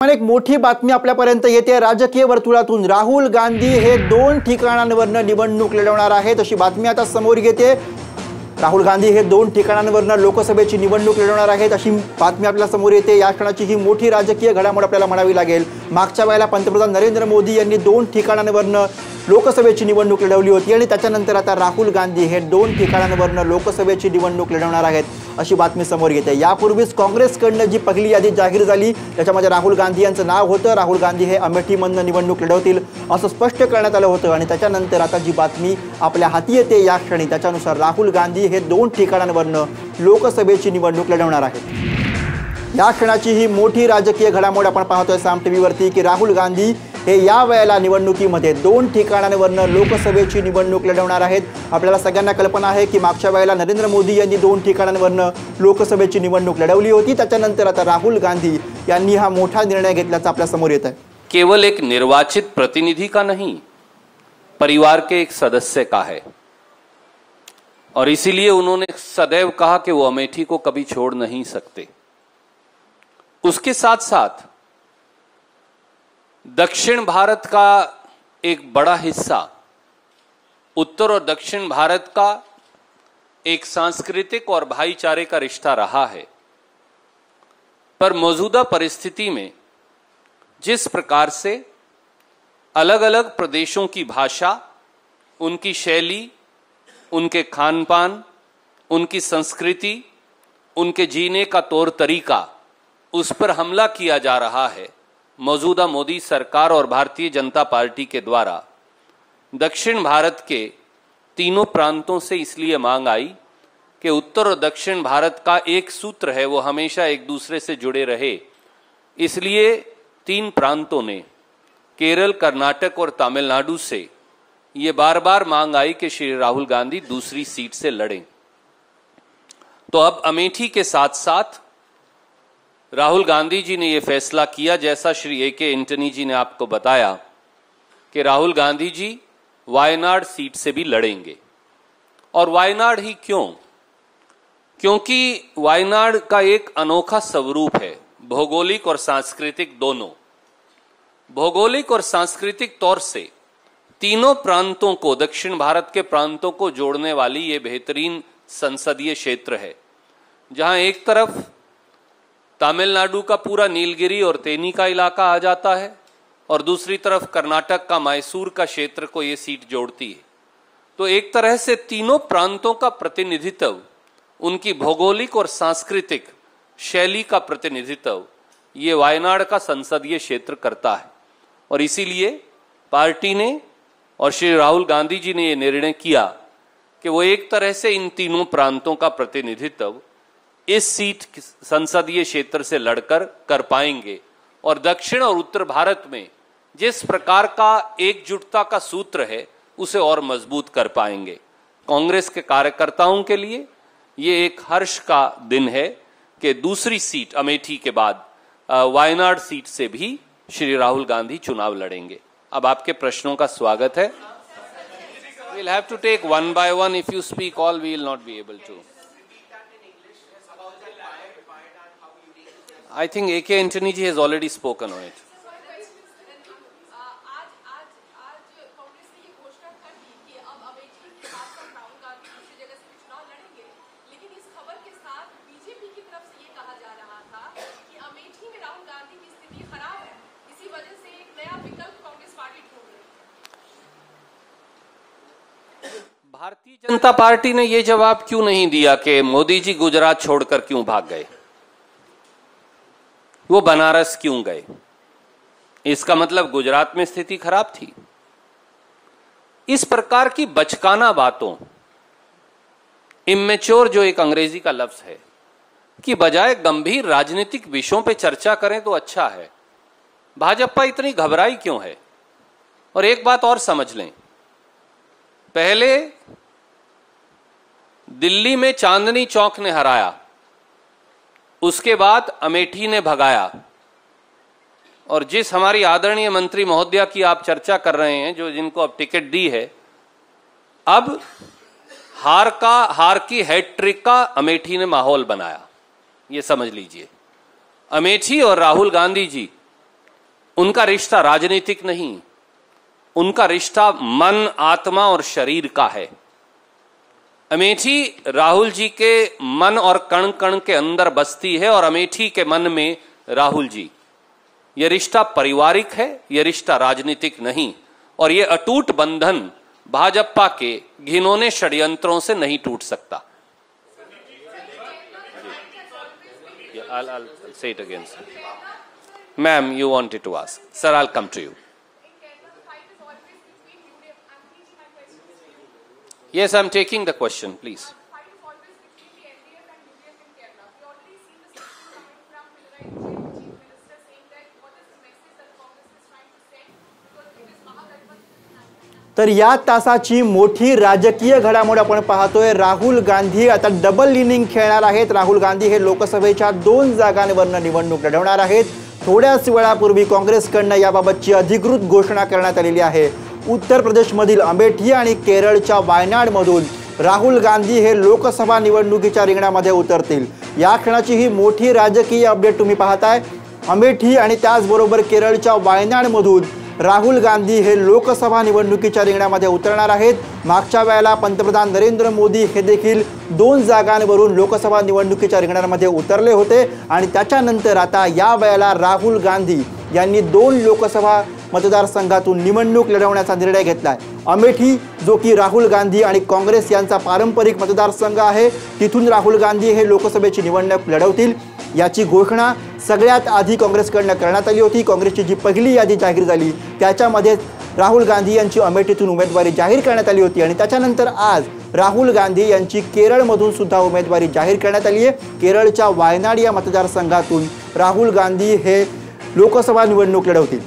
एक मोठी बातमी आपल्यापर्यंत येते राजकीय वर्तुळातून। राहुल गांधी हे 2 ठिकाणांवरनं निवडणूक लढवणार आहेत अशी बातमी आता समोर येते। राहुल गांधी हे 2 ठिकाणांवरनं लोकसभेची निवडणूक लढवणार आहेत अशी बातमी आपल्या समोर येते। या क्षणाची ही मोठी राजकीय घडामोड आपल्याला म्हणावी लागेल। मागच्या वेळेला पंतप्रधान नरेंद्र मोदी यांनी 2 ठिकाणांवरनं लोकसभेची निवडणूक लढवली होती आणि त्याच्यानंतर आता राहुल गांधी हे 2 ठिकाणांवरनं लोकसभेची निवडणूक लढवणार आहेत अशी बातमी समोर येते। यापूर्वीच काँग्रेसकडनं जी पहिली यादी जाहीर झाली त्याच्यामध्ये राहुल गांधी यांचं नाव होतं। राहुल गांधी हे अमेठीमधनं निवडणूक लढवतील असं स्पष्ट करण्यात आलं होतं आणि त्याच्यानंतर आता जी बातमी आपल्या हाती येते या क्षणी त्याच्यानुसार राहुल गांधी हे 2 ठिकाणांवरनं लोकसभेची निवडणूक लढवणार आहेत। या क्षणाची ही मोठी राजकीय घडामोड आपण पाहतोय साम टीव्हीवरती की राहुल गांधी हे या वेळेला निवडणुकीमध्ये 2 ठिकाणांवरनं लोकसभेची निवडणूक लढवणार आहेत। आपल्याला सगळ्यांना कल्पना आहे की मागच्या वेळेला नरेंद्र मोदी यांनी 2 ठिकाणांवरनं लोकसभेची निवडणूक लढवली होती। त्याच्यानंतर आता राहुल गांधी यांनी हा मोठा निर्णय घेतल्याचा आपल्या समोर येत आहे। केवल एक निर्वाचित प्रतिनिधि का नहीं, परिवार के एक सदस्य का है और इसीलिए उन्होंने सदैव कहा कि वो अमेठी को कभी छोड़ नहीं सकते। उसके साथ साथ दक्षिण भारत का एक बड़ा हिस्सा, उत्तर और दक्षिण भारत का एक सांस्कृतिक और भाईचारे का रिश्ता रहा है, पर मौजूदा परिस्थिति में जिस प्रकार से अलग अलग प्रदेशों की भाषा, उनकी शैली, उनके खान पान, उनकी संस्कृति, उनके जीने का तौर तरीका, उस पर हमला किया जा रहा है। मौजूदा मोदी सरकार और भारतीय जनता पार्टी के द्वारा दक्षिण भारत के तीनों प्रांतों से इसलिए मांग आई कि उत्तर और दक्षिण भारत का एक सूत्र है, वो हमेशा एक दूसरे से जुड़े रहे। इसलिए 3 प्रांतों ने, केरल, कर्नाटक और तमिलनाडु से ये बार बार मांग आई कि श्री राहुल गांधी दूसरी सीट से लड़ें। तो अब अमेठी के साथ साथ राहुल गांधी जी ने यह फैसला किया, जैसा श्री ए.के. एंटनी जी ने आपको बताया, कि राहुल गांधी जी वायनाड सीट से भी लड़ेंगे। और वायनाड ही क्यों? क्योंकि वायनाड का एक अनोखा स्वरूप है, भौगोलिक और सांस्कृतिक दोनों। भौगोलिक और सांस्कृतिक तौर से तीनों प्रांतों को, दक्षिण भारत के प्रांतों को जोड़ने वाली ये बेहतरीन संसदीय क्षेत्र है, जहां एक तरफ तमिलनाडु का पूरा नीलगिरी और तेनी का इलाका आ जाता है और दूसरी तरफ कर्नाटक का मैसूर का क्षेत्र को ये सीट जोड़ती है। तो एक तरह से तीनों प्रांतों का प्रतिनिधित्व, उनकी भौगोलिक और सांस्कृतिक शैली का प्रतिनिधित्व ये वायनाड का संसदीय क्षेत्र करता है। और इसीलिए पार्टी ने और श्री राहुल गांधी जी ने ये निर्णय किया कि वो एक तरह से इन तीनों प्रांतों का प्रतिनिधित्व इस सीट संसदीय क्षेत्र से लड़कर कर पाएंगे और दक्षिण और उत्तर भारत में जिस प्रकार का एकजुटता का सूत्र है उसे और मजबूत कर पाएंगे। कांग्रेस के कार्यकर्ताओं के लिए ये एक हर्ष का दिन है कि दूसरी सीट अमेठी के बाद वायनाड सीट से भी श्री राहुल गांधी चुनाव लड़ेंगे। अब आपके प्रश्नों का स्वागत है। We'll have to take one by one. If you speak all, we will not be able to. I think A.K. Antony ji has already spoken on it. Bharatiya Janata party ने यह जवाब क्यों नहीं दिया कि मोदी जी गुजरात छोड़कर क्यों भाग गए, वो बनारस क्यों गए? इसका मतलब गुजरात में स्थिति खराब थी। इस प्रकार की बचकाना बातों, इमेच्योर जो एक अंग्रेजी का लफ्ज है, कि बजाय गंभीर राजनीतिक विषयों पे चर्चा करें तो अच्छा है। भाजपा इतनी घबराई क्यों है? और एक बात और समझ लें, पहले दिल्ली में चांदनी चौक ने हराया, उसके बाद अमेठी ने भगाया, और जिस हमारी आदरणीय मंत्री महोदया की आप चर्चा कर रहे हैं, जो जिनको अब टिकट दी है, अब हार की हैट्रिक का अमेठी ने माहौल बनाया। ये समझ लीजिए, अमेठी और राहुल गांधी जी उनका रिश्ता राजनीतिक नहीं, उनका रिश्ता मन, आत्मा और शरीर का है। अमेठी राहुल जी के मन और कण कण के अंदर बसती है और अमेठी के मन में राहुल जी। यह रिश्ता पारिवारिक है, यह रिश्ता राजनीतिक नहीं, और यह अटूट बंधन भाजपा के घिनौने षड्यंत्रों से नहीं टूट सकता। I'll say it again, sir. Ma'am, you wanted to ask. Sir, I'll come to you. Yes, I'm taking the question, please. तर या तासाची मोठी राजकीय घडामोड आपण पाहतोय। राहुल गांधी आता डबल इनिंग खेळणार आहेत। राहुल गांधी हे लोकसभेच्या 2 जागांवरून निवडणूक लढवणार आहेत। थोड्याच वेळापूर्वी काँग्रेसकडून याबाबतची अधिकृत घोषणा करण्यात आलेली आहे। उत्तर प्रदेशमधील अमेठी आणि केरळच्या वायनाडमधून राहुल गांधी हे लोकसभा निवडणुकीच्या रिंगणामध्ये उतरतील। या क्षणाची ही मोठी राजकीय अपडेट तुम्ही पाहताय। अमेठी आणि त्याचबरोबर केरळच्या वायनाडमधून राहुल गांधी हे लोकसभा निवडणुकीच्या रिंगणामध्ये उतरणार आहेत। मागच्या वेळेला पंतप्रधान नरेंद्र मोदी हे देखील 2 जागांवरून लोकसभा निवडणुकीच्या रिंगणामध्ये उतरले होते आणि त्याच्यानंतर आता या वेळेला राहुल गांधी यांनी 2 लोकसभा मतदारसंघातून निवडणूक लढवण्याचा निर्णय घेतलाय। अमेठी जो की राहुल गांधी आणि काँग्रेस यांचा पारंपरिक मतदारसंघ आहे, तिथून राहुल गांधी हे लोकसभेची निवडणूक लढवतील। याची घोषणा सगळ्यात आधी काँग्रेसकडून करण्यात आली होती। काँग्रेसची जी पहिली यादी जाहीर झाली त्याच्यामध्ये राहुल गांधी यांची अमेठीतून उमेदवारी जाहीर करण्यात आली होती आणि त्याच्यानंतर आज राहुल गांधी यांची केरळमधून सुद्धा उमेदवारी जाहीर करण्यात आली आहे। केरळच्या वायनाड या मतदारसंघातून राहुल गांधी हे लोकसभा निवडणूक लढवतील।